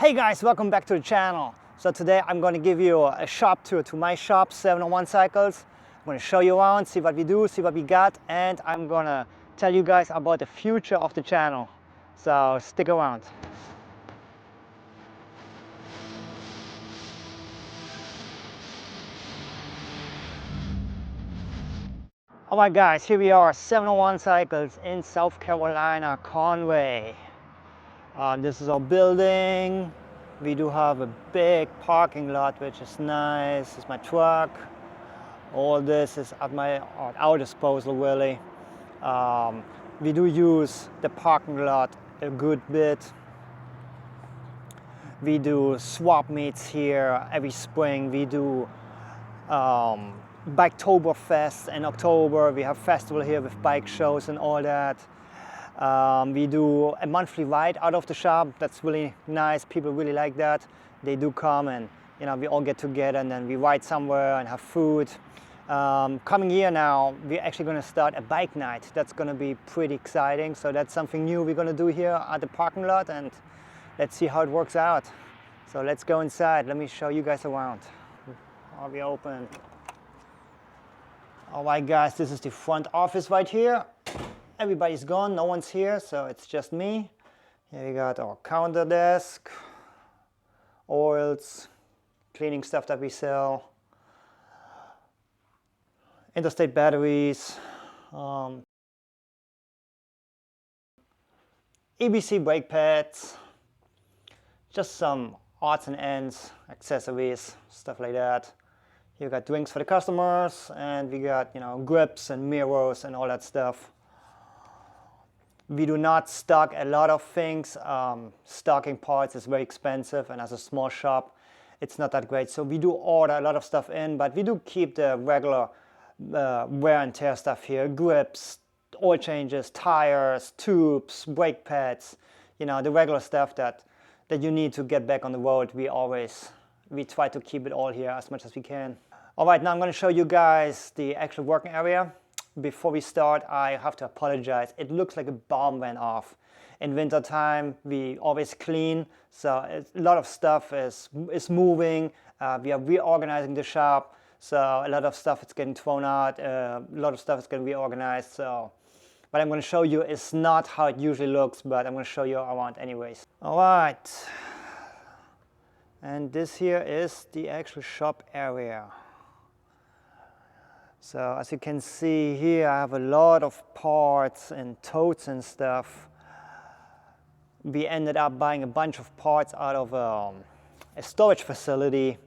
Hey guys, welcome back to the channel. So today I'm going to give you a shop tour to my shop, 701 Cycles. I'm going to show you around, see what we do, see what we got, and I'm going to tell you guys about the future of the channel. So stick around. Alright guys, here we are, 701 Cycles in South Carolina, Conway. This is our building. We do have a big parking lot, which is nice. This is my truck. All this is at our disposal, really. We do use the parking lot a good bit. We do swap meets here every spring. We do Biketoberfest in October. We have festival here with bike shows and all that. We do a monthly ride out of the shop. That's really nice. People really like that. They do come and we all get together and then we ride somewhere and have food. Coming year now, we're actually going to start a bike night. That's going to be pretty exciting. So that's something new we're going to do here at the parking lot, and let's see how it works out. So let's go inside. Let me show you guys around. I'll be open. All right, guys, this is the front office right here. Everybody's gone, no one's here, so it's just me. Here we got our counter desk, oils, cleaning stuff that we sell, interstate batteries, EBC brake pads, just some odds and ends, accessories, stuff like that. Here we got drinks for the customers, and we got grips and mirrors and all that stuff. We do not stock a lot of things. Stocking parts is very expensive, and as a small shop, it's not that great. So we do order a lot of stuff in, but we do keep the regular wear and tear stuff here: grips, oil changes, tires, tubes, brake pads. The regular stuff that you need to get back on the road. We try to keep it all here as much as we can. All right, now I'm going to show you guys the actual working area. Before we start, I have to apologize. It looks like a bomb went off. In winter time, we always clean, so a lot of stuff is moving. We are reorganizing the shop, so a lot of stuff is getting thrown out. A lot of stuff is getting reorganized. So what I'm going to show you is not how it usually looks, but I'm going to show you around anyways. All right, and this here is the actual shop area. So as you can see here, I have a lot of parts and totes and stuff. We ended up buying a bunch of parts out of a storage facility.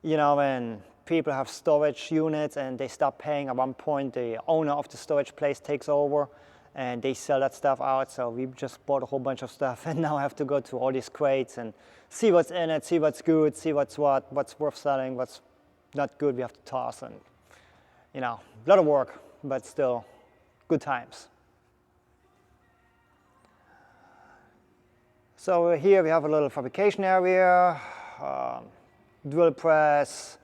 When people have storage units and they stop paying, at one point the owner of the storage place takes over and they sell that stuff out. So we just bought a whole bunch of stuff, and now I have to go to all these crates and see what's in it, see what's good, see what's worth selling, what's not good we have to toss. And a lot of work, but still good times. So here we have a little fabrication area, drill press,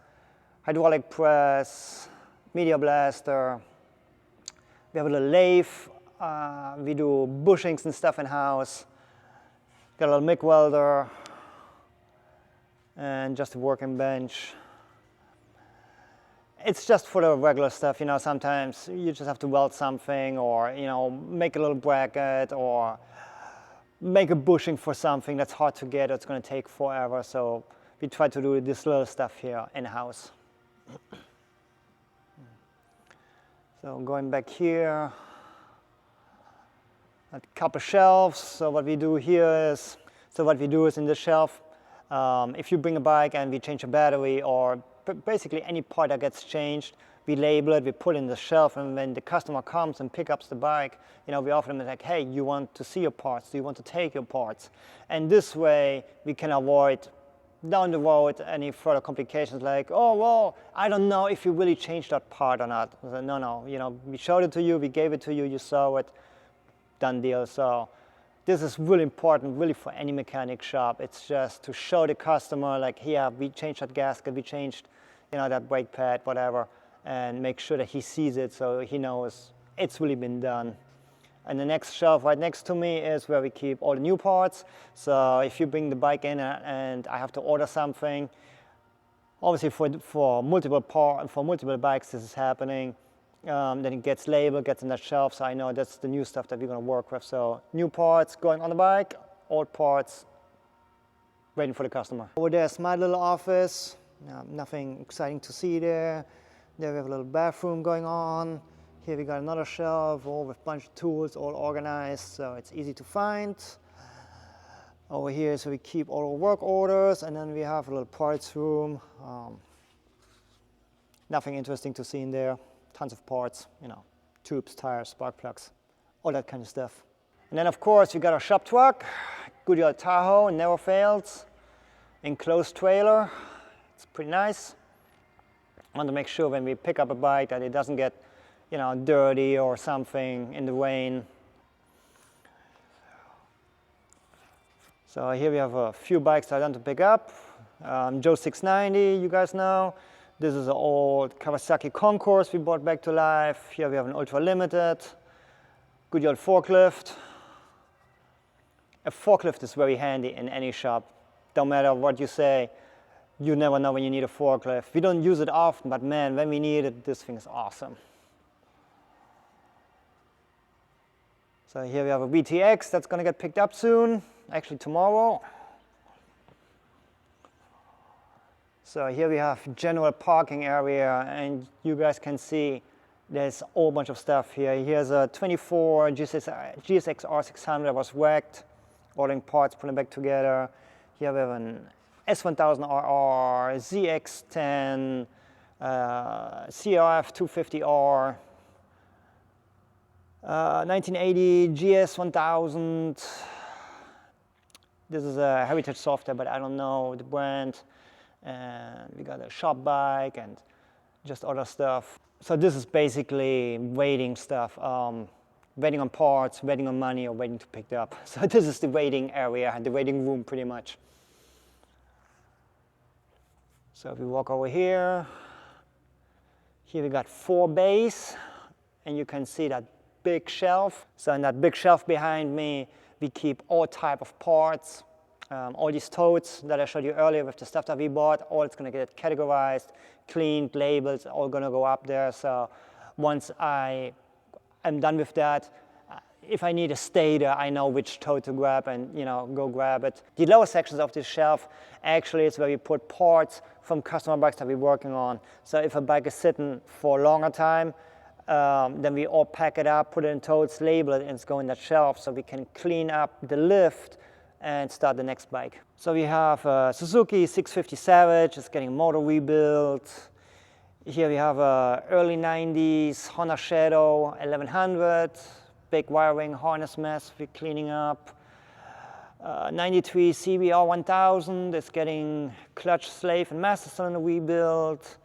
hydraulic press, media blaster. We have a little lathe. We do bushings and stuff in-house. Got a little MIG welder and just a working bench. It's just for the regular stuff, sometimes you just have to weld something, or, make a little bracket, or make a bushing for something that's hard to get, it's going to take forever. So we try to do this little stuff here in-house. So going back here, a couple shelves. So what we do is in the shelf, if you bring a bike and we change a battery, or basically any part that gets changed, we label it, we put it in the shelf, and when the customer comes and picks up the bike, we offer them like, hey, you want to see your parts? Do you want to take your parts? And this way we can avoid down the road any further complications like, oh, well, I don't know if you really changed that part or not. I said, no, we showed it to you, we gave it to you, you saw it, done deal. So this is really important, really, for any mechanic shop. It's just to show the customer, like, here, we changed that gasket, we changed, that brake pad, whatever, and make sure that he sees it so he knows it's really been done. And the next shelf right next to me is where we keep all the new parts. So if you bring the bike in and I have to order something, obviously for multiple bikes this is happening. Then it gets labeled, gets in that shelf, so I know that's the new stuff that we're going to work with. So new parts going on the bike, old parts waiting for the customer. Over there's my little office. Nothing exciting to see there. There we have a little bathroom going on. Here we got another shelf, all with a bunch of tools, all organized, so it's easy to find. Over here, so we keep all our work orders, and then we have a little parts room. Nothing interesting to see in there. Tons of parts, you know, tubes, tires, spark plugs, all that kind of stuff. And then of course, we got our shop truck, good old Tahoe, never fails. Enclosed trailer, it's pretty nice. I want to make sure when we pick up a bike that it doesn't get, you know, dirty or something in the rain. So here we have a few bikes that I want to pick up. Joe 690, you guys know. This is an old Kawasaki Concourse we brought back to life. Here we have an Ultra Limited. Good old forklift. A forklift is very handy in any shop. Don't matter what you say, you never know when you need a forklift. We don't use it often, but man, when we need it, this thing is awesome. So here we have a VTX that's going to get picked up soon, actually tomorrow. So here we have general parking area, and you guys can see there's a whole bunch of stuff here. Here's a 24 GSX R600 that was wrecked, ordering parts, putting it back together. Here we have an S1000RR, ZX10, CRF 250R, 1980 GS1000. This is a heritage software, but I don't know the brand. And we got a shop bike and just other stuff. So this is basically waiting stuff, waiting on parts, waiting on money, or waiting to pick it up. So this is the waiting area, the waiting room pretty much. So if we walk over here, here we got 4 bays, and you can see that big shelf. So in that big shelf behind me, we keep all type of parts. All these totes that I showed you earlier with the stuff that we bought, all it's going to get categorized, cleaned, labeled, all going to go up there. So once I am done with that, if I need a stator, I know which tote to grab and, you know, go grab it. The lower sections of this shelf actually is where we put parts from customer bikes that we're working on. So if a bike is sitting for a longer time, then we all pack it up, put it in totes, label it, and it's going in that shelf so we can clean up the lift and start the next bike. So we have a Suzuki 650 Savage, it's getting Moto rebuilt. Here we have a early 90s Honda Shadow 1100, big wiring harness mess we're cleaning up. 93 CBR 1000 is getting clutch, slave, and master cylinder rebuilt.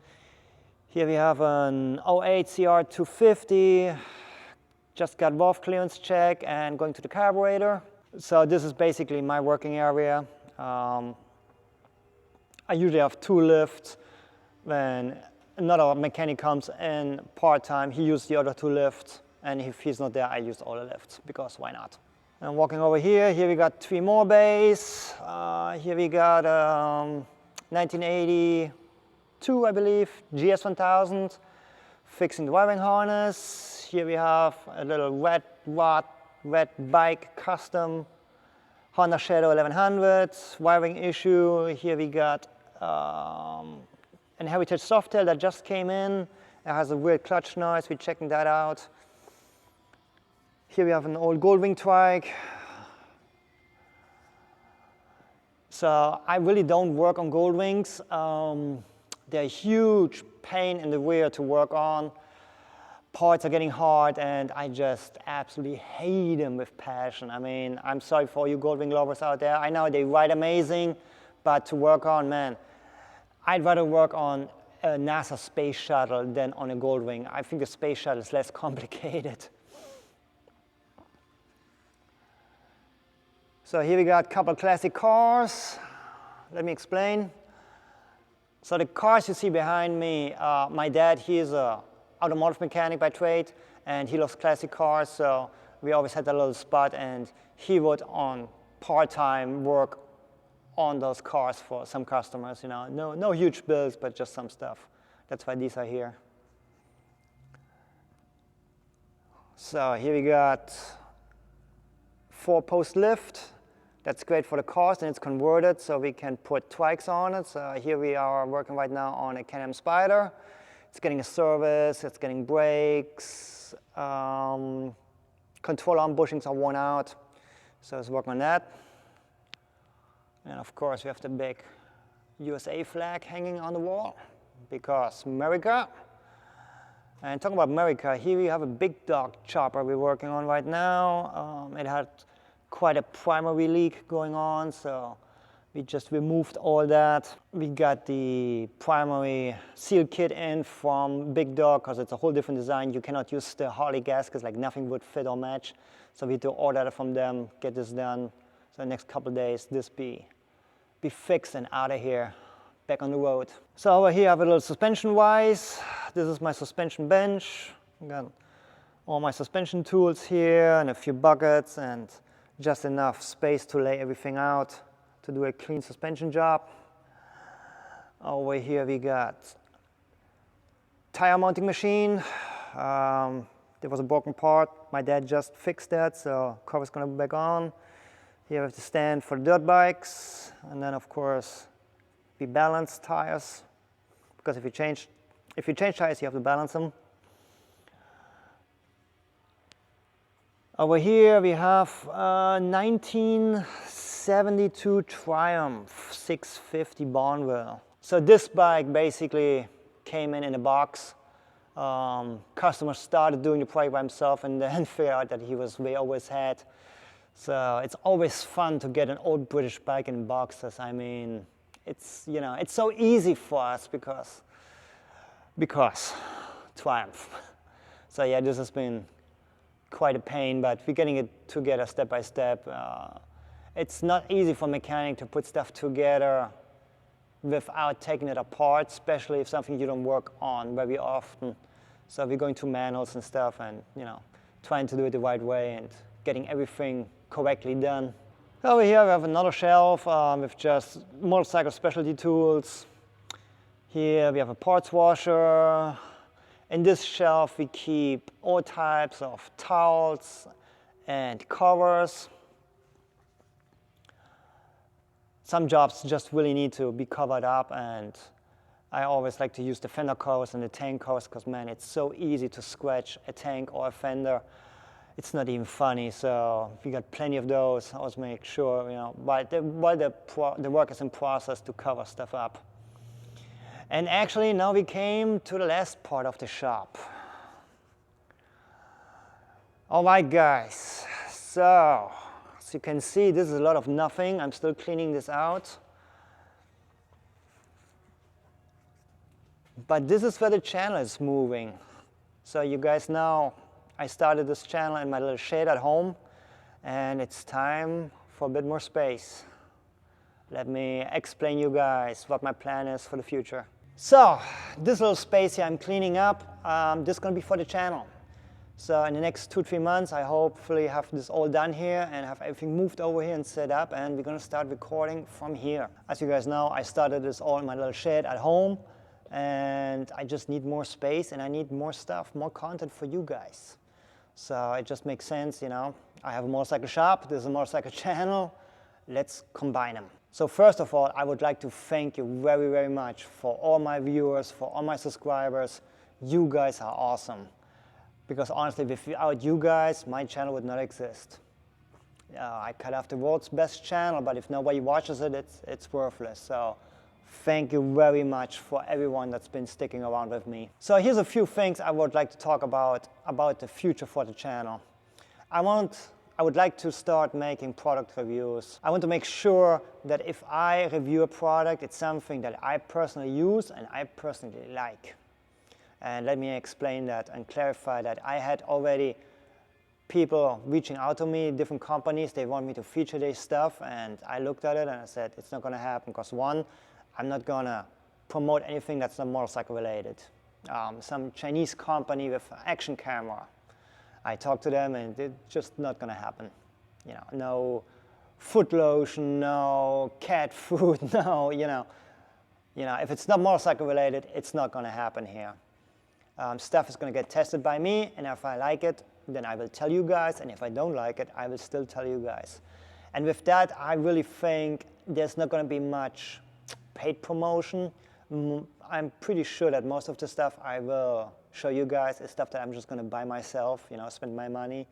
Here we have an 08 CR 250, just got valve clearance check and going to the carburetor. So this is basically my working area. I usually have 2 lifts. When another mechanic comes in part-time, he uses the other 2 lifts. And if he's not there, I use all the lifts, because why not? And walking over here, here we got 3 more bays. Here we got 1982, I believe, GS1000, fixing the wiring harness. Here we have a little red bike custom Honda Shadow 1100, wiring issue. Here we got an heritage Softail that just came in. It has a weird clutch noise, we're checking that out. Here we have an old Goldwing trike. So I really don't work on Goldwings. They're a huge pain in the rear to work on. Parts are getting hard, and I just absolutely hate them with passion. I mean, I'm sorry for you Goldwing lovers out there. I know they ride amazing, but to work on, man, I'd rather work on a NASA space shuttle than on a Goldwing. I think the space shuttle is less complicated. So here we got a couple classic cars. Let me explain. So the cars you see behind me, my dad, he is a automotive mechanic by trade, and he loves classic cars. So we always had that little spot, and he would on part-time work on those cars for some customers, you know. No huge bills, but just some stuff. That's why these are here. So here we got 4-post lift. That's great for the cars, and it's converted so we can put trikes on it. So here we are working right now on a Can-Am Spyder. It's getting a service, it's getting brakes. Control arm bushings are worn out, so it's working on that. And of course we have the big USA flag hanging on the wall, because America. And talking about America, here we have a big dog chopper we're working on right now. It had quite a primary leak going on, so we just removed all that. We got the primary seal kit in from Big Dog, because it's a whole different design. You cannot use the Harley gaskets, like nothing would fit or match. So we had to order that from them, get this done. So the next couple of days, this be fixed and out of here, back on the road. So over here I have a little suspension wise. This is my suspension bench. I got all my suspension tools here and a few buckets and just enough space to lay everything out to do a clean suspension job. Over here we got tire mounting machine. There was a broken part. My dad just fixed that, so cover's gonna be back on. Here we have the stand for dirt bikes, and then of course we balance tires, because if you change tires, you have to balance them. Over here we have 1972 Triumph 650 Bonneville. So this bike basically came in a box. Customer started doing the project by himself and then figured out that he was way over his head. So it's always fun to get an old British bike in boxes. I mean, it's, you know, it's so easy for us because Triumph. So yeah, this has been quite a pain, but we're getting it together step by step. It's not easy for a mechanic to put stuff together without taking it apart, especially if something you don't work on very often. So we're going through manuals and stuff, and you know, trying to do it the right way and getting everything correctly done. Over here we have another shelf with just motorcycle specialty tools. Here we have a parts washer. In this shelf we keep all types of towels and covers. Some jobs just really need to be covered up, and I always like to use the fender covers and the tank covers, because man, it's so easy to scratch a tank or a fender. It's not even funny, so we got plenty of those. I always make sure, you know, while the work is in process, to cover stuff up. And actually now we came to the last part of the shop. All right guys, so as you can see, this is a lot of nothing. I'm still cleaning this out. But this is where the channel is moving. So you guys know I started this channel in my little shed at home, and it's time for a bit more space. Let me explain you guys what my plan is for the future. So this little space here I'm cleaning up, this is going to be for the channel. So in the next 2-3 months, I hopefully have this all done here and have everything moved over here and set up, and we're going to start recording from here. As you guys know, I started this all in my little shed at home, and I just need more space and I need more stuff, more content for you guys. So it just makes sense, you know. I have a motorcycle shop, this is a motorcycle channel. Let's combine them. So first of all, I would like to thank you very, very much for all my viewers, for all my subscribers. You guys are awesome. Because honestly, without you guys, my channel would not exist. I could have the world's best channel, but if nobody watches it, it's worthless. So thank you very much for everyone that's been sticking around with me. So here's a few things I would like to talk about the future for the channel. I would like to start making product reviews. I want to make sure that if I review a product, it's something that I personally use and I personally like. And let me explain that and clarify that. I had already people reaching out to me, different companies, they want me to feature their stuff, and I looked at it and I said, it's not gonna happen, because one, I'm not gonna promote anything that's not motorcycle related. Some Chinese company with an action camera. I talk to them and it's just not gonna happen. You know, no foot lotion, no cat food, no, you know, if it's not motorcycle related, it's not gonna happen here. Stuff is gonna get tested by me, and if I like it, then I will tell you guys, and if I don't like it, I will still tell you guys. And with that, I really think there's not gonna be much paid promotion. I'm pretty sure that most of the stuff I will show you guys is stuff that I'm just gonna buy myself, you know, spend my money,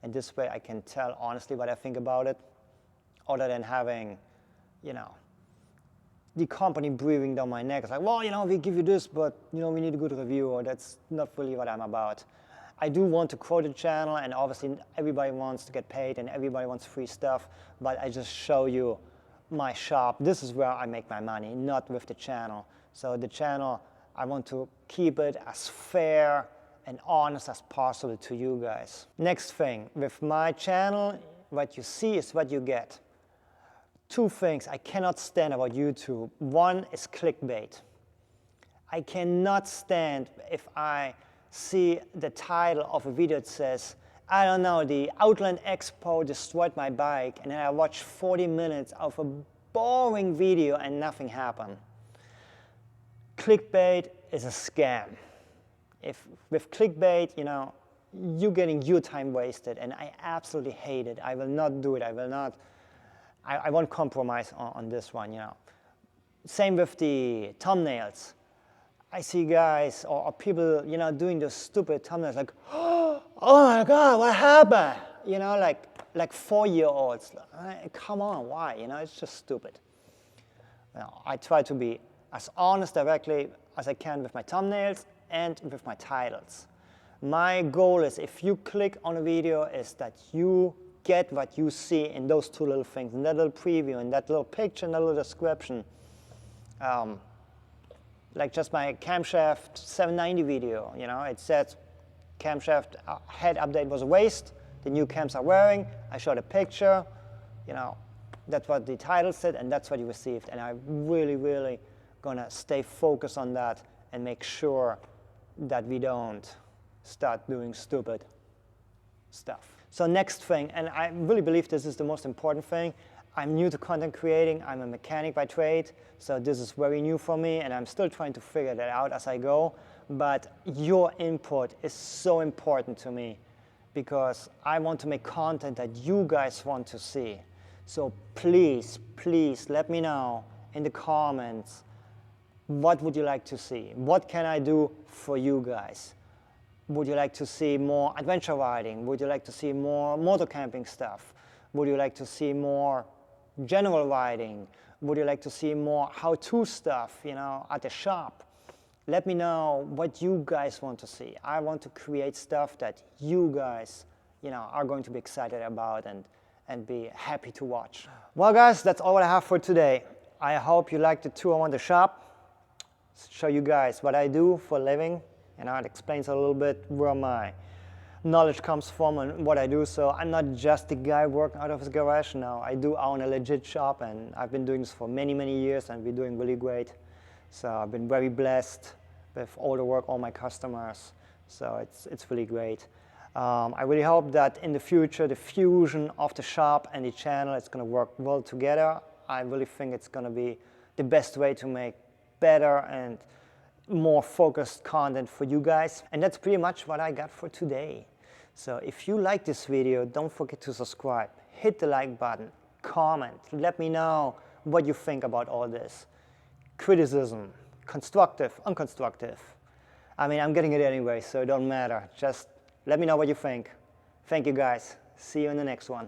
and this way I can tell honestly what I think about it, other than having, you know, the company breathing down my neck. It's like, well, you know, we give you this, but, you know, we need a good review, or that's not really what I'm about. I do want to grow the channel, and obviously everybody wants to get paid and everybody wants free stuff, but I just show you my shop. This is where I make my money, not with the channel. So the channel, I want to keep it as fair and honest as possible to you guys. Next thing, with my channel, what you see is what you get. Two things I cannot stand about YouTube. One is clickbait. I cannot stand if I see the title of a video that says, I don't know, the Outland Expo destroyed my bike, and then I watch 40 minutes of a boring video and nothing happened. Clickbait is a scam. With clickbait, you know, you're getting your time wasted, and I absolutely hate it. I will not do it. I won't compromise on this one, you know. Same with the thumbnails. I see guys or people, you know, doing those stupid thumbnails like, oh my God, what happened? You know, like 4-year-olds. Come on, why? You know, it's just stupid. You know, I try to be as honest directly as I can with my thumbnails and with my titles. My goal is, if you click on a video, is that you get what you see in those two little things, in that little preview, in that little picture, in that little description. Like just my camshaft 790 video, you know, it says camshaft head update was a waste, the new cams are wearing, I showed a picture, you know, that's what the title said and that's what you received. And I'm really, really gonna stay focused on that and make sure that we don't start doing stupid stuff. So next thing, and I really believe this is the most important thing, I'm new to content creating, I'm a mechanic by trade, so this is very new for me and I'm still trying to figure that out as I go, but your input is so important to me because I want to make content that you guys want to see. So please, please let me know in the comments, what would you like to see? What can I do for you guys? Would you like to see more adventure riding? Would you like to see more motor camping stuff? Would you like to see more general riding? Would you like to see more how-to stuff, you know, at the shop? Let me know what you guys want to see. I want to create stuff that you guys, you know, are going to be excited about and be happy to watch. Well guys, that's all I have for today. I hope you liked the tour on the shop. Show you guys what I do for a living. You know, it explains a little bit where my knowledge comes from and what I do. So I'm not just the guy working out of his garage. No, I do own a legit shop and I've been doing this for many, many years and we're doing really great. So I've been very blessed with all the work, all my customers. So it's really great. I really hope that in the future, the fusion of the shop and the channel is going to work well together. I really think it's going to be the best way to make better and more focused content for you guys. And that's pretty much what I got for today. So if you like this video, don't forget to subscribe, hit the like button, comment, let me know what you think about all this. Criticism, constructive, unconstructive. I mean, I'm getting it anyway, so it don't matter. Just let me know what you think. Thank you guys. See you in the next one.